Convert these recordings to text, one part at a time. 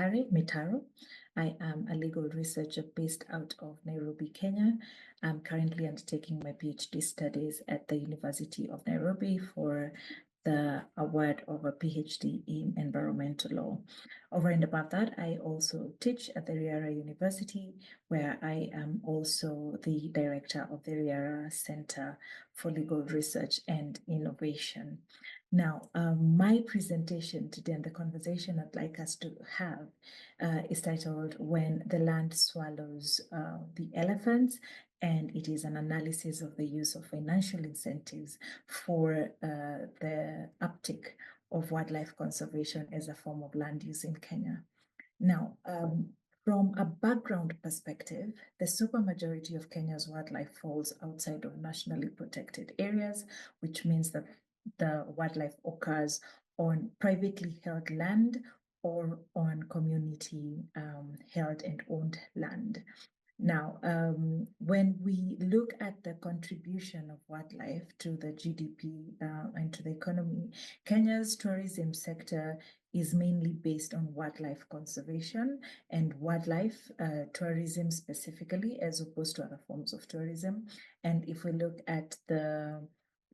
Gitari Mitaro. I am a legal researcher based out of Nairobi, Kenya. I'm currently undertaking my PhD studies at the University of Nairobi for the award of a PhD in environmental law. Over and above that, I also teach at the Riara University, where I am also the director of the Riara Center for Legal Research and Innovation. Now, my presentation today and the conversation I'd like us to have is titled When the Land Swallows the Elephants, and it is an analysis of the use of financial incentives for the uptick of wildlife conservation as a form of land use in Kenya. Now, from a background perspective, the supermajority of Kenya's wildlife falls outside of nationally protected areas, which means that the wildlife occurs on privately held land or on community held and owned land. Now, when we look at the contribution of wildlife to the GDP and to the economy, Kenya's tourism sector is mainly based on wildlife conservation and wildlife tourism specifically, as opposed to other forms of tourism. And if we look at the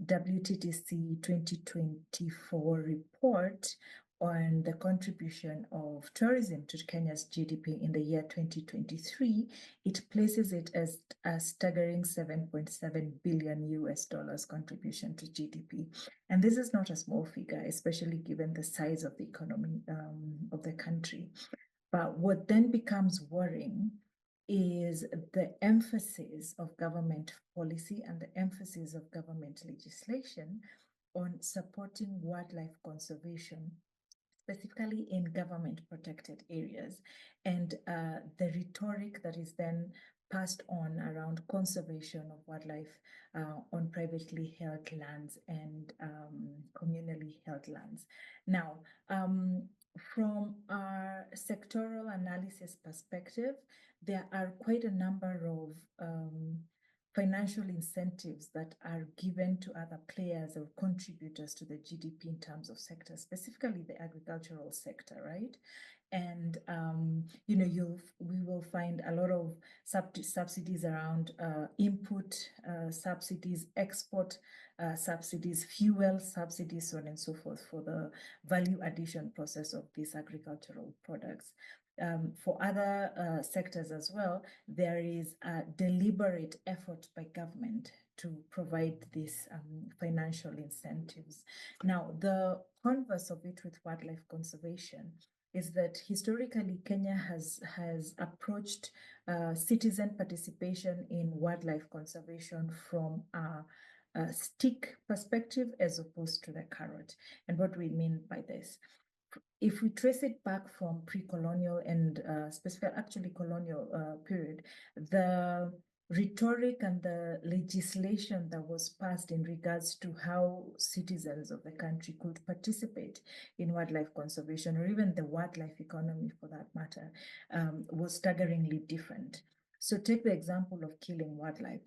WTTC 2024 report on the contribution of tourism to Kenya's GDP in the year 2023, it places it as a staggering $7.7 billion US contribution to GDP. And this is not a small figure, especially given the size of the economy of the country. But what then becomes worrying is the emphasis of government policy and the emphasis of government legislation on supporting wildlife conservation, specifically in government protected areas, and the rhetoric that is then passed on around conservation of wildlife on privately held lands and communally held lands. Now, from our sectoral analysis perspective, there are quite a number of financial incentives that are given to other players or contributors to the GDP in terms of sectors, specifically the agricultural sector, right? And we will find a lot of subsidies around input subsidies, export subsidies, fuel subsidies, so on and so forth, for the value addition process of these agricultural products. For other sectors as well, there is a deliberate effort by government to provide these financial incentives. Now, the converse of it with wildlife conservation is that historically Kenya has approached citizen participation in wildlife conservation from a stick perspective as opposed to the carrot. And what do we mean by this? If we trace it back from pre-colonial and actually colonial period, the rhetoric and the legislation that was passed in regards to how citizens of the country could participate in wildlife conservation, or even the wildlife economy for that matter, was staggeringly different. So take the example of killing wildlife.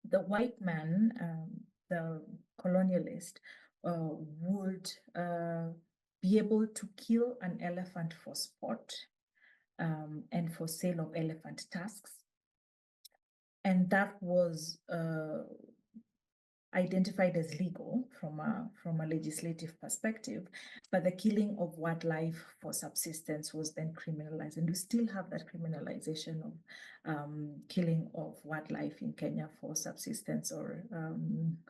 The white man, the colonialist, would be able to kill an elephant for sport and for sale of elephant tusks. And that was identified as legal from a legislative perspective, but the killing of wildlife for subsistence was then criminalized. And we still have that criminalization of killing of wildlife in Kenya for subsistence or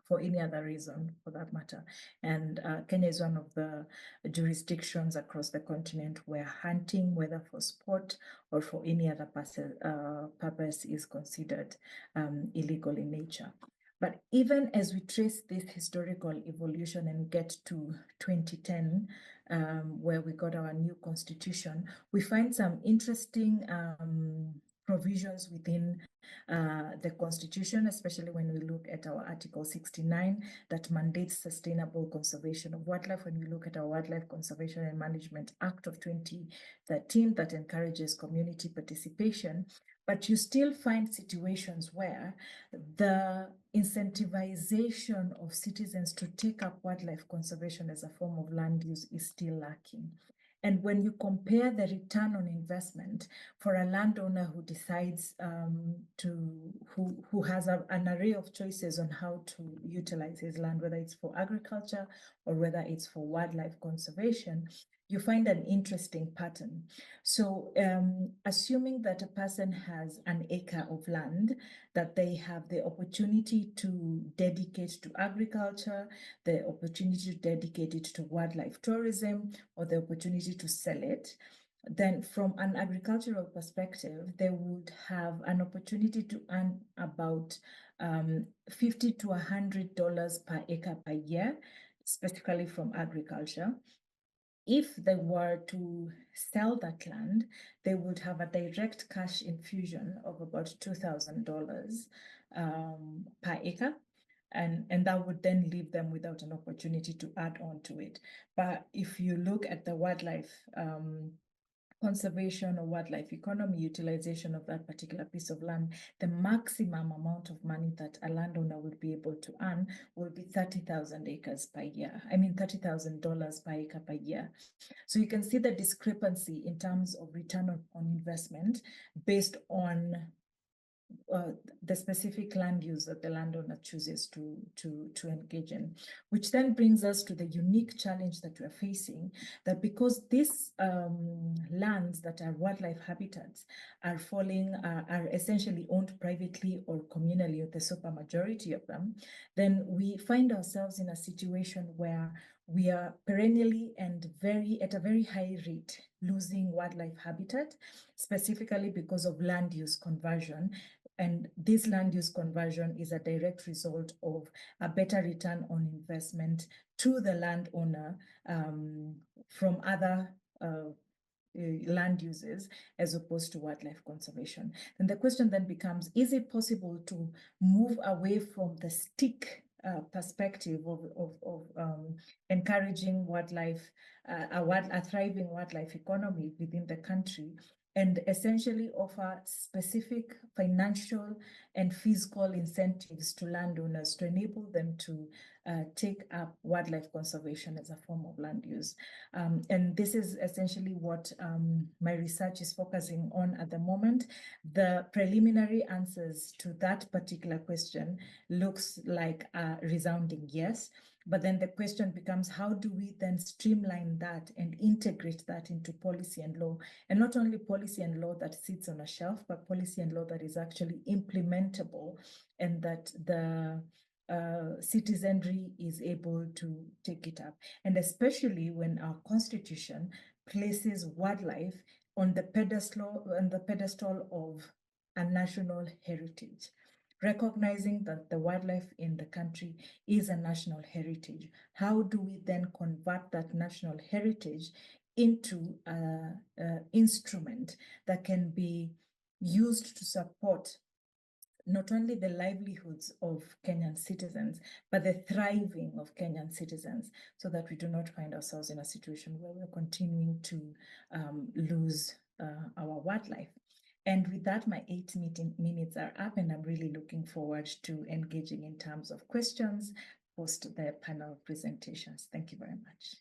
for any other reason for that matter. And Kenya is one of the jurisdictions across the continent where hunting, whether for sport or for any other purpose, is considered illegal in nature. But even as we trace this historical evolution and get to 2010, where we got our new constitution, we find some interesting provisions within the constitution, especially when we look at our Article 69 that mandates sustainable conservation of wildlife. When we look at our Wildlife Conservation and Management Act of 2013 that encourages community participation. But you still find situations where the incentivization of citizens to take up wildlife conservation as a form of land use is still lacking. And when you compare the return on investment for a landowner who decides who has an array of choices on how to utilize his land, whether it's for agriculture or whether it's for wildlife conservation, you find an interesting pattern. So assuming that a person has an acre of land that they have the opportunity to dedicate to agriculture, the opportunity to dedicate it to wildlife tourism, or the opportunity to sell it, then from an agricultural perspective, they would have an opportunity to earn about $50 to $100 per acre per year, specifically from agriculture. If they were to sell that land, they would have a direct cash infusion of about $2,000 per acre. And that would then leave them without an opportunity to add on to it. But if you look at the wildlife conservation or wildlife economy utilization of that particular piece of land, the maximum amount of money that a landowner will be able to earn will be 30,000 acres per year. I mean, $30,000 per acre per year. So you can see the discrepancy in terms of return on investment based on the specific land use that the landowner chooses to engage in, which then brings us to the unique challenge that we're facing, that because these lands that are wildlife habitats are essentially owned privately or communally, the super majority of them, then we find ourselves in a situation where we are perennially and at a very high rate losing wildlife habitat, specifically because of land use conversion. And this land use conversion is a direct result of a better return on investment to the landowner from other land uses as opposed to wildlife conservation. And the question then becomes, is it possible to move away from the stick perspective of encouraging wildlife, a thriving wildlife economy within the country, and essentially offer specific financial and fiscal incentives to landowners to enable them to take up wildlife conservation as a form of land use. And this is essentially what my research is focusing on at the moment. The preliminary answers to that particular question looks like a resounding yes. But then the question becomes, how do we then streamline that and integrate that into policy and law? And not only policy and law that sits on a shelf, but policy and law that is actually implementable and that the citizenry is able to take it up. And especially when our constitution places wildlife on the pedestal of a national heritage, recognizing that the wildlife in the country is a national heritage. How do we then convert that national heritage into an instrument that can be used to support not only the livelihoods of Kenyan citizens, but the thriving of Kenyan citizens, so that we do not find ourselves in a situation where we're continuing to lose our wildlife. And with that, my 8 minutes are up, and I'm really looking forward to engaging in terms of questions post the panel presentations. Thank you very much.